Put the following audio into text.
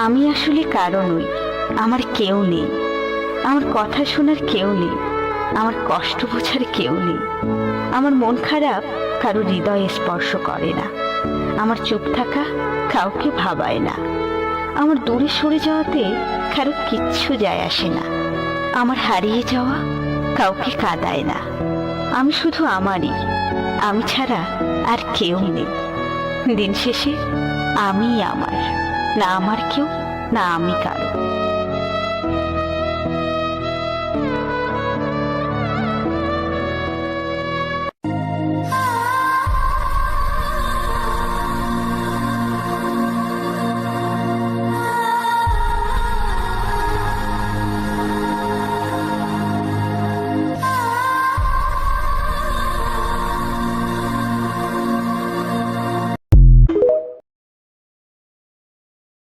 আমি আসলে কারো নই, আমার কেউ নেই, আমার কথা শোনার কেউ নেই, আমার কষ্ট বোঝার কেউ নেই। আমার মন খারাপ কারো হৃদয়ে স্পর্শ করে না, আমার চুপ থাকা কাউকে ভাবায় না, আমার দূরে সরে যাওয়াতে কারো কিচ্ছু যায় আসে না, আমার হারিয়ে যাওয়া কাউকে কাঁদায় না। আমি শুধু আমারই, আমি ছাড়া আর কেউ নেই। দিন শেষে আমি আমার, না আমার কেউ, না আমি কারো।